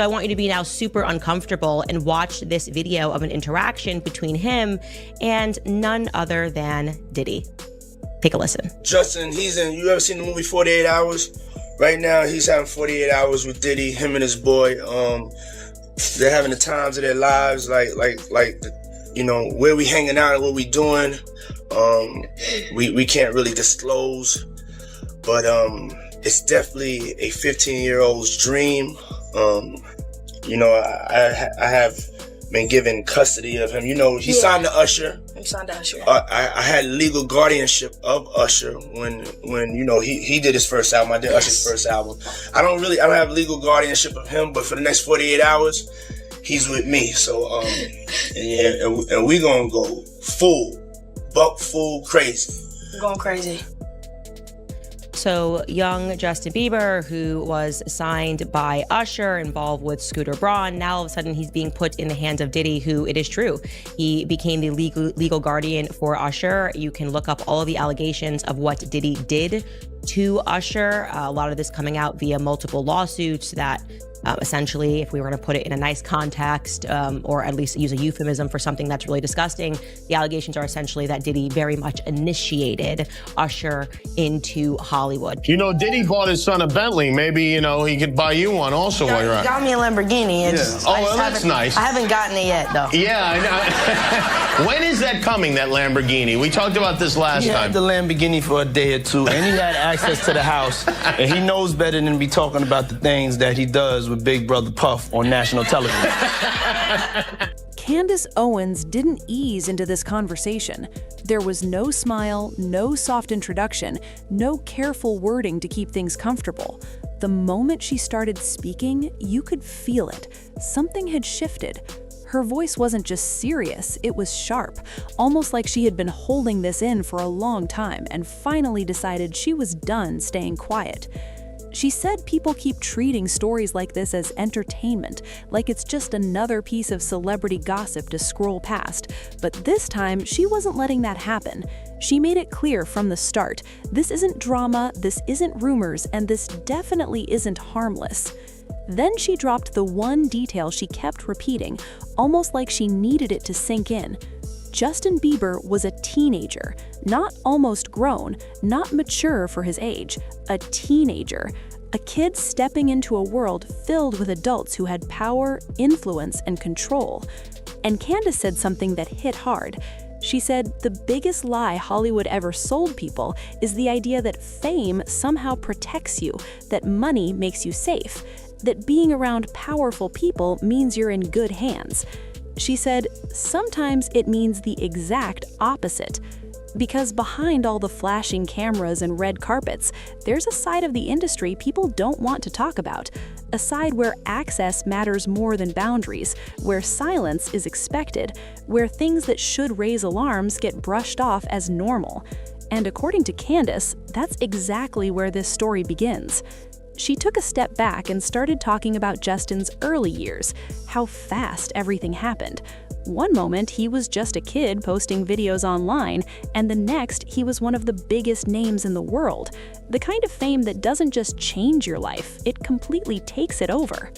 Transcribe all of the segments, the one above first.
So I want you to be now super uncomfortable and watch this video of an interaction between him and none other than Diddy. Take a listen. Justin, you ever seen the movie 48 Hours? Right now, he's having 48 hours with Diddy, him and his boy. They're having the times of their lives, where we hanging out and what we doing. We can't really disclose, but it's definitely a 15-year-old's dream. I have been given custody of him. He signed to Usher. He signed to Usher. I had legal guardianship of Usher when he did his first album. I did Usher's first album. I don't have legal guardianship of him, but for the next 48 hours, he's with me. So and we gonna go full crazy. We're going crazy. So young Justin Bieber, who was signed by Usher, involved with Scooter Braun, now all of a sudden he's being put in the hands of Diddy, who, it is true, he became the legal guardian for Usher. You can look up all of the allegations of what Diddy did to Usher. A lot of this coming out via multiple lawsuits that essentially, if we were to put it in a nice context, or at least use a euphemism for something that's really disgusting, the allegations are essentially that Diddy very much initiated Usher into Hollywood. Diddy bought his son a Bentley. Maybe, he could buy you one also while you're out. Got me a Lamborghini. That's nice. I haven't gotten it yet, though. Yeah, I know. When is that coming, that Lamborghini? We talked about this last time. He had the Lamborghini for a day or two, and he had access to the house, and he knows better than to be talking about the things that he does with Big Brother Puff on national television. Candace Owens didn't ease into this conversation. There was no smile, no soft introduction, no careful wording to keep things comfortable. The moment she started speaking, you could feel it. Something had shifted. Her voice wasn't just serious, it was sharp, almost like she had been holding this in for a long time and finally decided she was done staying quiet. She said people keep treating stories like this as entertainment, like it's just another piece of celebrity gossip to scroll past. But this time, she wasn't letting that happen. She made it clear from the start, this isn't drama, this isn't rumors, and this definitely isn't harmless. Then she dropped the one detail she kept repeating, almost like she needed it to sink in. Justin Bieber was a teenager, not almost grown, not mature for his age, a teenager, a kid stepping into a world filled with adults who had power, influence, and control. And Candace said something that hit hard. She said, the biggest lie Hollywood ever sold people is the idea that fame somehow protects you, that money makes you safe, that being around powerful people means you're in good hands. She said, sometimes it means the exact opposite. Because behind all the flashing cameras and red carpets, there's a side of the industry people don't want to talk about. A side where access matters more than boundaries, where silence is expected, where things that should raise alarms get brushed off as normal. And according to Candace, that's exactly where this story begins. She took a step back and started talking about Justin's early years, how fast everything happened. One moment, he was just a kid posting videos online, and the next, he was one of the biggest names in the world. The kind of fame that doesn't just change your life, it completely takes it over.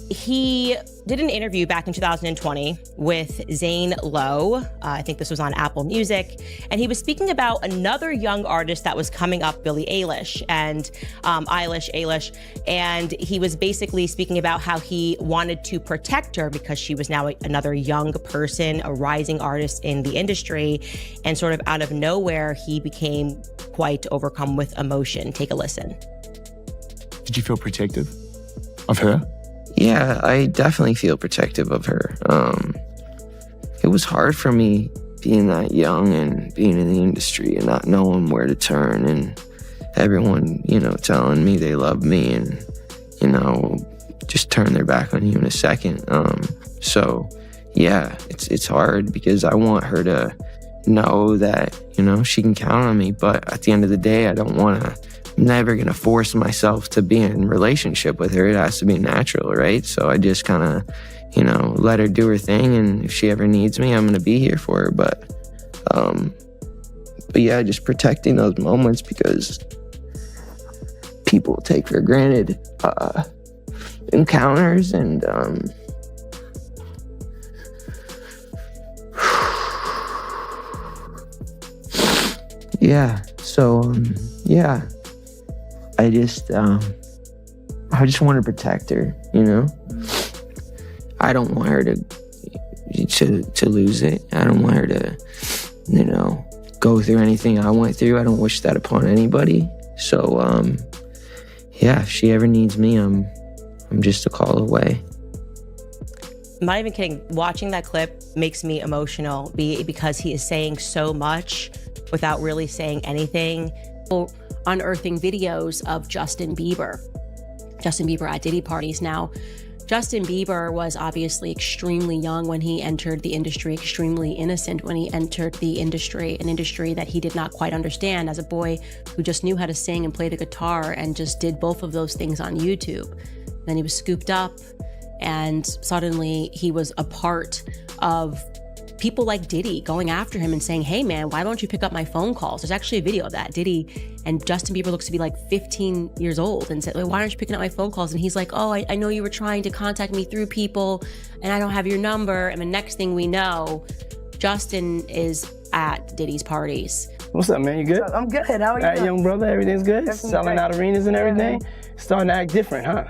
He did an interview back in 2020 with Zane Lowe. I think this was on Apple Music. And he was speaking about another young artist that was coming up, Billie Eilish, and Eilish. And he was basically speaking about how he wanted to protect her because she was now another young person, a rising artist in the industry. And sort of out of nowhere, he became quite overcome with emotion. Take a listen. Did you feel protective of her? Yeah, I definitely feel protective of her. It was hard for me being that young and being in the industry and not knowing where to turn, and everyone, telling me they love me and, just turn their back on you in a second. So yeah, it's hard because I want her to know that, she can count on me. But at the end of the day, I'm never going to force myself to be in a relationship with her. It has to be natural, right? So I just kind of, let her do her thing. And if she ever needs me, I'm going to be here for her. But yeah, just protecting those moments because people take for granted encounters, and yeah. So yeah, I just want to protect her. You know, I don't want her to lose it. I don't want her to, you know, go through anything I went through. I don't wish that upon anybody. So yeah, if she ever needs me, I'm just a call away. I'm not even kidding. Watching that clip makes me emotional because he is saying so much without really saying anything. Unearthing videos of Justin Bieber at Diddy parties. Now, Justin Bieber was obviously extremely young when he entered the industry, extremely innocent when he entered the industry, an industry that he did not quite understand as a boy who just knew how to sing and play the guitar and just did both of those things on YouTube. Then he was scooped up, and suddenly he was a part of people like Diddy going after him and saying, hey man, why don't you pick up my phone calls? There's actually a video of that. Diddy and Justin Bieber looks to be like 15 years old and said, why aren't you picking up my phone calls? And he's like, oh, I know you were trying to contact me through people and I don't have your number. And the next thing we know, Justin is at Diddy's parties. What's up, man? You good? I'm good. How are you? All right, young brother, everything's good? Everything's Selling great. out arenas and everything? Starting to act different, huh?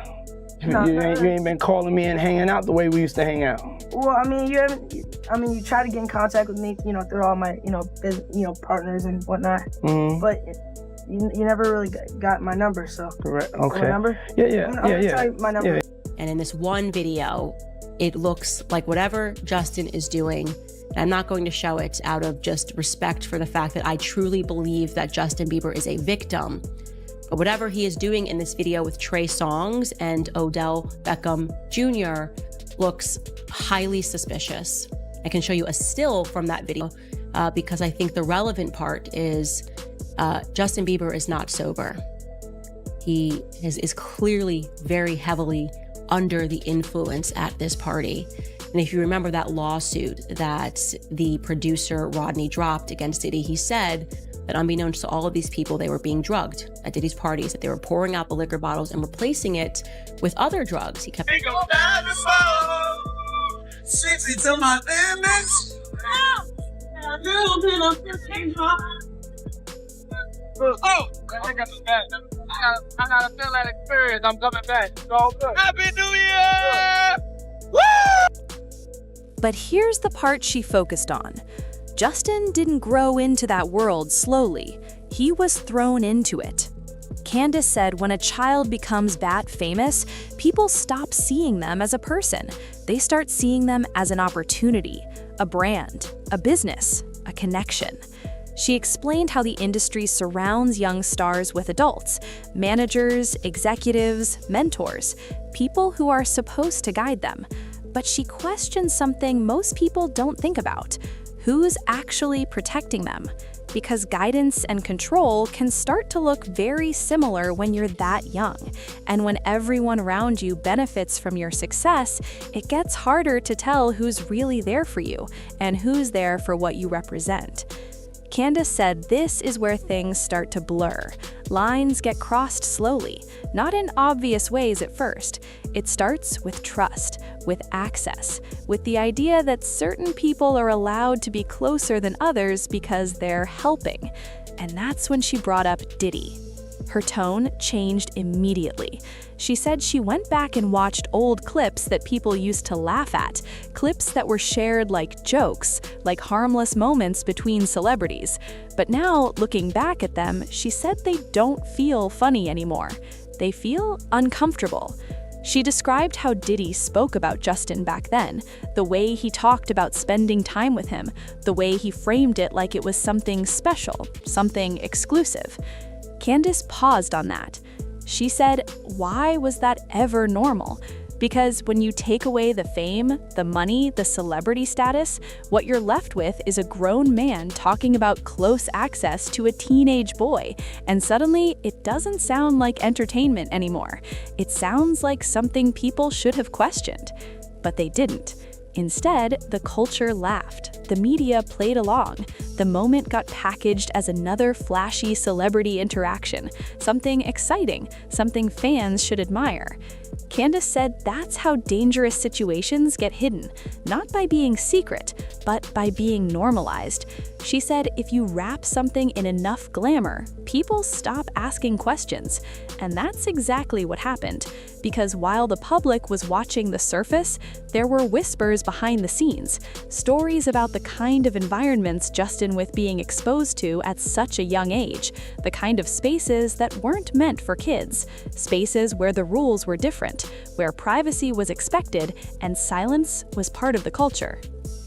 No, you ain't been calling me and hanging out the way we used to hang out. Well, I mean, you tried to get in contact with me, you know, through all my, partners and whatnot. Mm-hmm. But you never really got my number, so. Correct. Okay. My number? Yeah. I'll tell you my number. Yeah. And in this one video, it looks like whatever Justin is doing, and I'm not going to show it out of just respect for the fact that I truly believe that Justin Bieber is a victim. But whatever he is doing in this video with Trey Songz and Odell Beckham Jr. looks highly suspicious. I can show you a still from that video because I think the relevant part is Justin Bieber is not sober. He is clearly very heavily under the influence at this party. And if you remember that lawsuit that the producer Rodney dropped against Diddy, he said that unbeknownst to all of these people, they were being drugged at Diddy's parties, that they were pouring out the liquor bottles and replacing it with other drugs. He kept... 60 to my limits. Oh, I got the back. I gotta feel that experience. I'm coming back. It's all good. Happy New Year! Woo! But here's the part she focused on. Justin didn't grow into that world slowly. He was thrown into it. Candace said when a child becomes that famous, people stop seeing them as a person. They start seeing them as an opportunity, a brand, a business, a connection. She explained how the industry surrounds young stars with adults, managers, executives, mentors, people who are supposed to guide them. But she questioned something most people don't think about. Who's actually protecting them? Because guidance and control can start to look very similar when you're that young. And when everyone around you benefits from your success, it gets harder to tell who's really there for you and who's there for what you represent. Candace said this is where things start to blur. Lines get crossed slowly, not in obvious ways at first. It starts with trust, with access, with the idea that certain people are allowed to be closer than others because they're helping. And that's when she brought up Diddy. Her tone changed immediately. She said she went back and watched old clips that people used to laugh at, clips that were shared like jokes, like harmless moments between celebrities. But now, looking back at them, she said they don't feel funny anymore. They feel uncomfortable. She described how Diddy spoke about Justin back then, the way he talked about spending time with him, the way he framed it like it was something special, something exclusive. Candace paused on that. She said, why was that ever normal? Because when you take away the fame, the money, the celebrity status, what you're left with is a grown man talking about close access to a teenage boy, and suddenly it doesn't sound like entertainment anymore. It sounds like something people should have questioned. But they didn't. Instead, the culture laughed. The media played along. The moment got packaged as another flashy celebrity interaction, something exciting, something fans should admire. Candace said that's how dangerous situations get hidden, not by being secret, but by being normalized. She said if you wrap something in enough glamour, people stop asking questions. And that's exactly what happened, because while the public was watching the surface, there were whispers behind the scenes, stories about the kind of environments Justin was being exposed to at such a young age, the kind of spaces that weren't meant for kids, spaces where the rules were different, where privacy was expected and silence was part of the culture.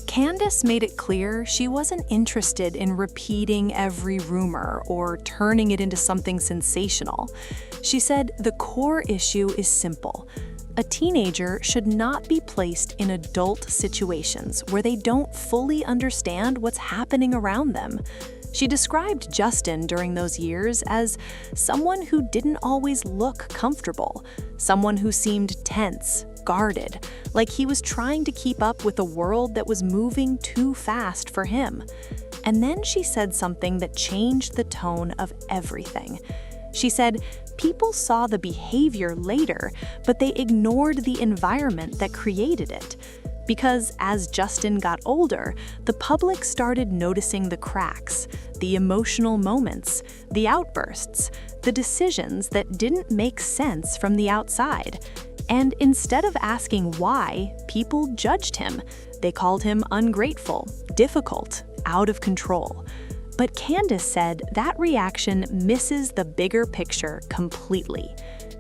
Candace made it clear she wasn't interested in repeating every rumor or turning it into something sensational. She said the core issue is simple. A teenager should not be placed in adult situations where they don't fully understand what's happening around them. She described Justin during those years as someone who didn't always look comfortable, someone who seemed tense, guarded, like he was trying to keep up with a world that was moving too fast for him. And then she said something that changed the tone of everything. She said, people saw the behavior later, but they ignored the environment that created it. Because as Justin got older, the public started noticing the cracks, the emotional moments, the outbursts, the decisions that didn't make sense from the outside. And instead of asking why, people judged him. They called him ungrateful, difficult, out of control. But Candace said that reaction misses the bigger picture completely.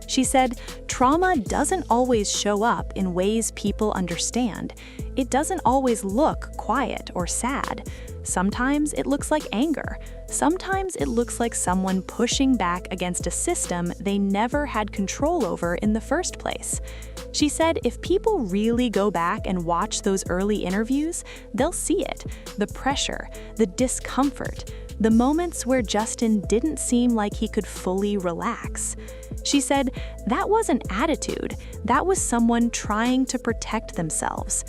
She said, trauma doesn't always show up in ways people understand. It doesn't always look quiet or sad. Sometimes it looks like anger. Sometimes it looks like someone pushing back against a system they never had control over in the first place. She said if people really go back and watch those early interviews, they'll see it, the pressure, the discomfort, the moments where Justin didn't seem like he could fully relax. She said that wasn't attitude, that was someone trying to protect themselves.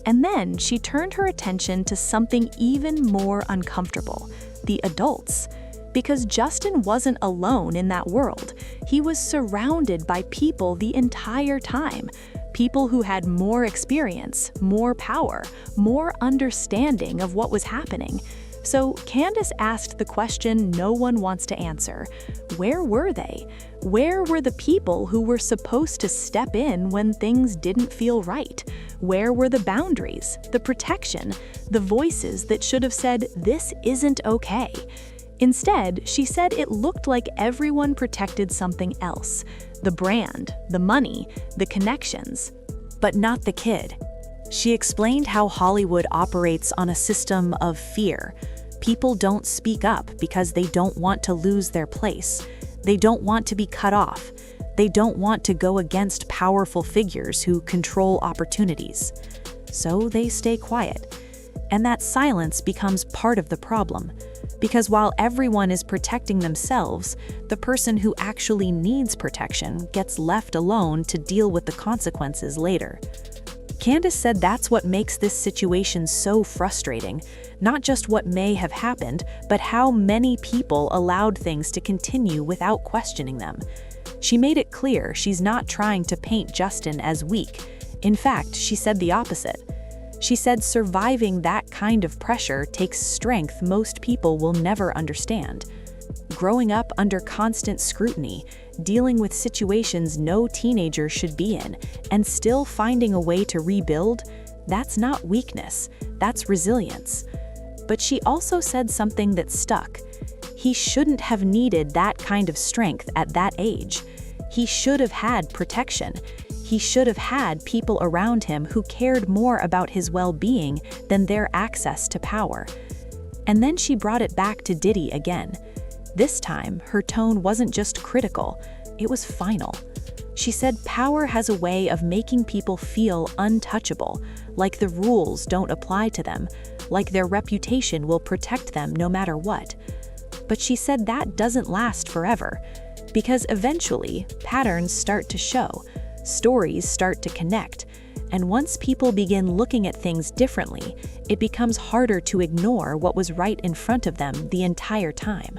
And then she turned her attention to something even more uncomfortable, the adults. Because Justin wasn't alone in that world. He was surrounded by people the entire time. People who had more experience, more power, more understanding of what was happening. So Candace asked the question no one wants to answer. Where were they? Where were the people who were supposed to step in when things didn't feel right? Where were the boundaries, the protection, the voices that should have said, this isn't okay? Instead, she said it looked like everyone protected something else. The brand, the money, the connections, but not the kid. She explained how Hollywood operates on a system of fear. People don't speak up because they don't want to lose their place. They don't want to be cut off. They don't want to go against powerful figures who control opportunities. So they stay quiet. And that silence becomes part of the problem. Because while everyone is protecting themselves, the person who actually needs protection gets left alone to deal with the consequences later. Candace said that's what makes this situation so frustrating, not just what may have happened, but how many people allowed things to continue without questioning them. She made it clear she's not trying to paint Justin as weak. In fact, she said the opposite. She said surviving that kind of pressure takes strength most people will never understand. Growing up under constant scrutiny, dealing with situations no teenager should be in, and still finding a way to rebuild, that's not weakness, that's resilience. But she also said something that stuck. He shouldn't have needed that kind of strength at that age. He should have had protection. He should have had people around him who cared more about his well-being than their access to power. And then she brought it back to Diddy again. This time, her tone wasn't just critical, it was final. She said power has a way of making people feel untouchable, like the rules don't apply to them, like their reputation will protect them no matter what. But she said that doesn't last forever, because eventually, patterns start to show. Stories start to connect, and once people begin looking at things differently, it becomes harder to ignore what was right in front of them the entire time.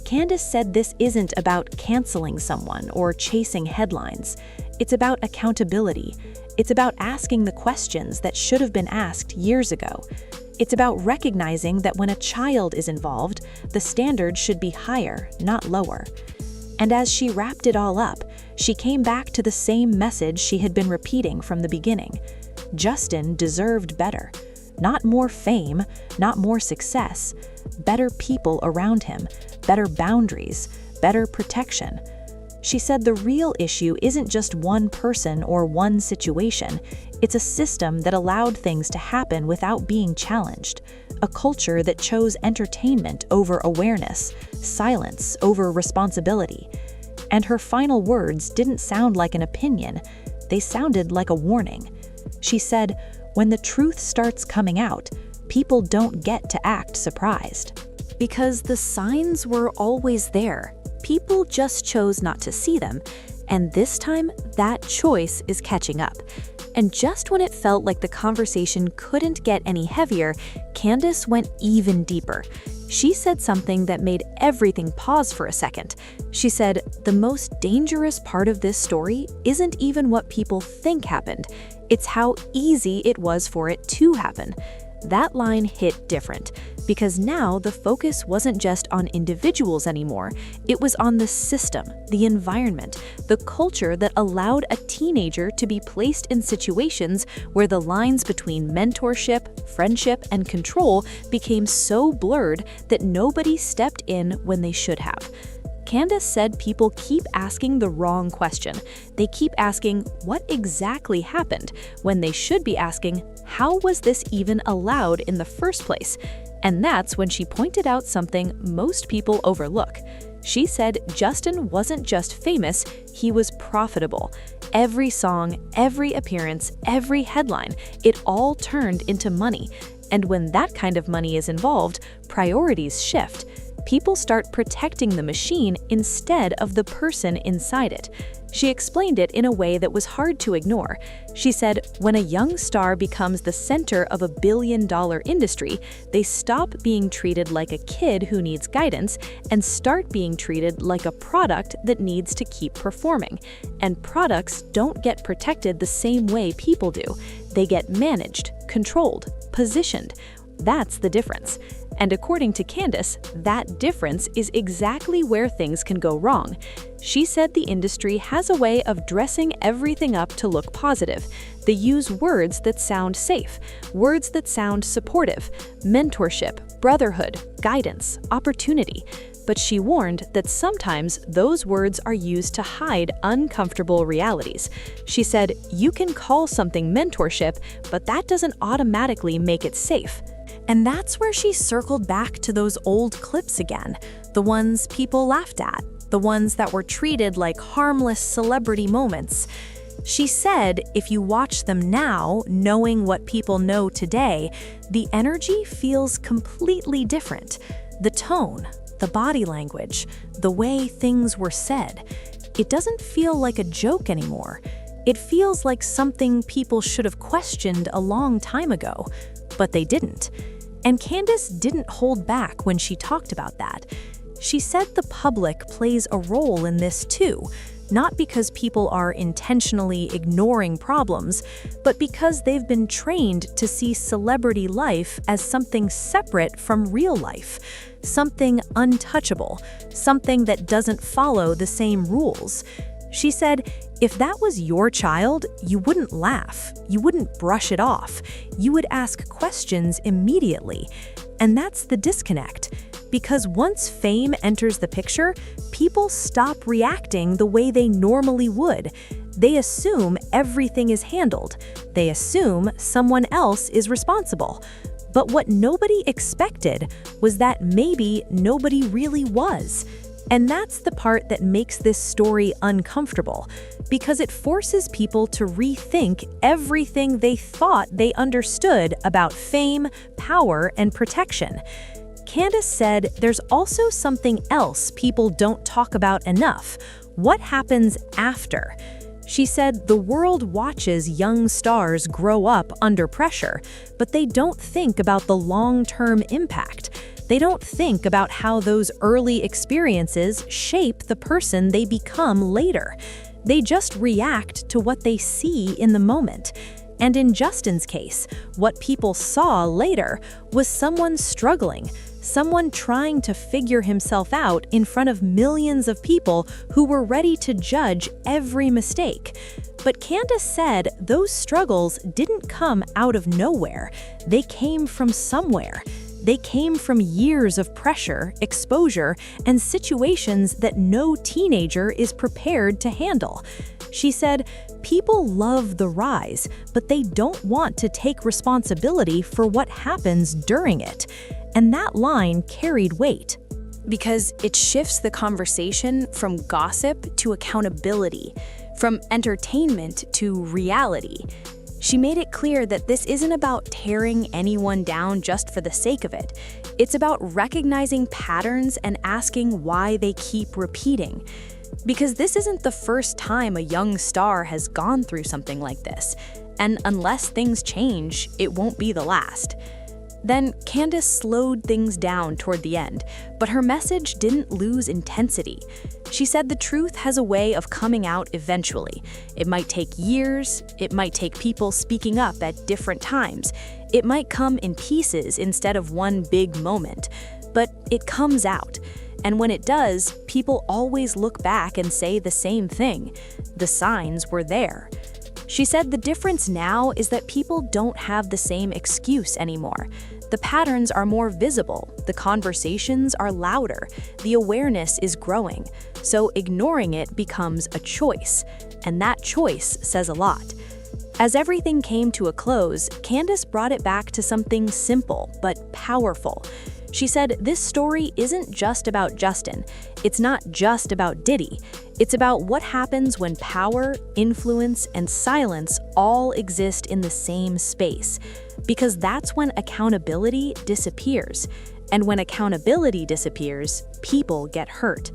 Candace said this isn't about canceling someone or chasing headlines. It's about accountability. It's about asking the questions that should have been asked years ago. It's about recognizing that when a child is involved, the standard should be higher, not lower. And as she wrapped it all up, she came back to the same message she had been repeating from the beginning. Justin deserved better. Not more fame, not more success. Better people around him, better boundaries, better protection. She said the real issue isn't just one person or one situation. It's a system that allowed things to happen without being challenged. A culture that chose entertainment over awareness, silence over responsibility. And her final words didn't sound like an opinion. They sounded like a warning. She said, "When the truth starts coming out, people don't get to act surprised." Because the signs were always there. People just chose not to see them, and this time, that choice is catching up. And just when it felt like the conversation couldn't get any heavier, Candace went even deeper. She said something that made everything pause for a second. She said, "The most dangerous part of this story isn't even what people think happened. It's how easy it was for it to happen." That line hit different, because now the focus wasn't just on individuals anymore. It was on the system, the environment, the culture that allowed a teenager to be placed in situations where the lines between mentorship, friendship, and control became so blurred that nobody stepped in when they should have. Candace said people keep asking the wrong question. They keep asking, what exactly happened, when they should be asking, how was this even allowed in the first place? And that's when she pointed out something most people overlook. She said Justin wasn't just famous, he was profitable. Every song, every appearance, every headline, it all turned into money. And when that kind of money is involved, priorities shift. People start protecting the machine instead of the person inside it. She explained it in a way that was hard to ignore. She said, when a young star becomes the center of a billion-dollar industry, they stop being treated like a kid who needs guidance and start being treated like a product that needs to keep performing. And products don't get protected the same way people do. They get managed, controlled, positioned. That's the difference. And according to Candace, that difference is exactly where things can go wrong. She said the industry has a way of dressing everything up to look positive. They use words that sound safe, words that sound supportive, mentorship, brotherhood, guidance, opportunity. But she warned that sometimes those words are used to hide uncomfortable realities. She said, you can call something mentorship, but that doesn't automatically make it safe. And that's where she circled back to those old clips again, the ones people laughed at, the ones that were treated like harmless celebrity moments. She said if you watch them now, knowing what people know today, the energy feels completely different. The tone, the body language, the way things were said. It doesn't feel like a joke anymore. It feels like something people should have questioned a long time ago, but they didn't. And Candace didn't hold back when she talked about that. She said the public plays a role in this too, not because people are intentionally ignoring problems, but because they've been trained to see celebrity life as something separate from real life, something untouchable, something that doesn't follow the same rules. She said, if that was your child, you wouldn't laugh, you wouldn't brush it off, you would ask questions immediately. And that's the disconnect. Because once fame enters the picture, people stop reacting the way they normally would. They assume everything is handled. They assume someone else is responsible. But what nobody expected was that maybe nobody really was. And that's the part that makes this story uncomfortable, because it forces people to rethink everything they thought they understood about fame, power, and protection. Candace said there's also something else people don't talk about enough: what happens after. She said the world watches young stars grow up under pressure, but they don't think about the long-term impact. They don't think about how those early experiences shape the person they become later. They just react to what they see in the moment. And in Justin's case, what people saw later was someone struggling, someone trying to figure himself out in front of millions of people who were ready to judge every mistake. But Candace said those struggles didn't come out of nowhere. They came from somewhere. They came from years of pressure, exposure, and situations that no teenager is prepared to handle. She said, people love the rise, but they don't want to take responsibility for what happens during it. And that line carried weight. Because it shifts the conversation from gossip to accountability, from entertainment to reality. She made it clear that this isn't about tearing anyone down just for the sake of it. It's about recognizing patterns and asking why they keep repeating. Because this isn't the first time a young star has gone through something like this, and unless things change, it won't be the last. Then Candace slowed things down toward the end, but her message didn't lose intensity. She said the truth has a way of coming out eventually. It might take years, it might take people speaking up at different times, it might come in pieces instead of one big moment, but it comes out. And when it does, people always look back and say the same thing. The signs were there. She said the difference now is that people don't have the same excuse anymore. The patterns are more visible, the conversations are louder, the awareness is growing, so ignoring it becomes a choice, and that choice says a lot. As everything came to a close, Candace brought it back to something simple but powerful. She said this story isn't just about Justin, it's not just about Diddy, it's about what happens when power, influence, and silence all exist in the same space. Because that's when accountability disappears. And when accountability disappears, people get hurt.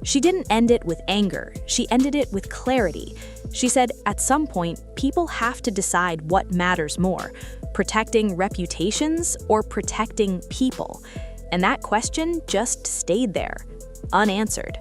She didn't end it with anger, she ended it with clarity. She said at some point, people have to decide what matters more, protecting reputations or protecting people. And that question just stayed there, unanswered.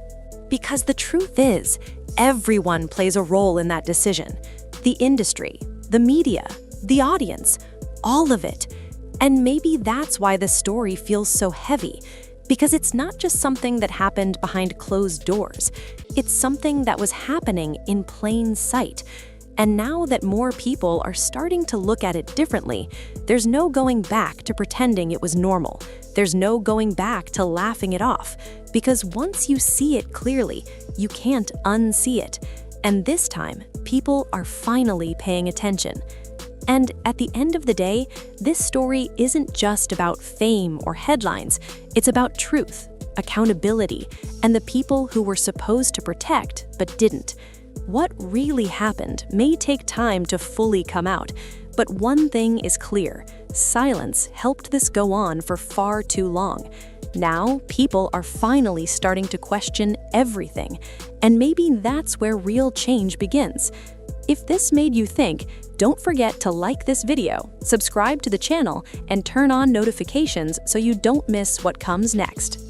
Because the truth is, everyone plays a role in that decision. The industry, the media, the audience, all of it. And maybe that's why this story feels so heavy, because it's not just something that happened behind closed doors. It's something that was happening in plain sight. And now that more people are starting to look at it differently, there's no going back to pretending it was normal. There's no going back to laughing it off, because once you see it clearly, you can't unsee it. And this time, people are finally paying attention. And at the end of the day, this story isn't just about fame or headlines. It's about truth, accountability, and the people who were supposed to protect but didn't. What really happened may take time to fully come out, but one thing is clear: silence helped this go on for far too long. Now, people are finally starting to question everything, and maybe that's where real change begins. If this made you think, don't forget to like this video, subscribe to the channel, and turn on notifications so you don't miss what comes next.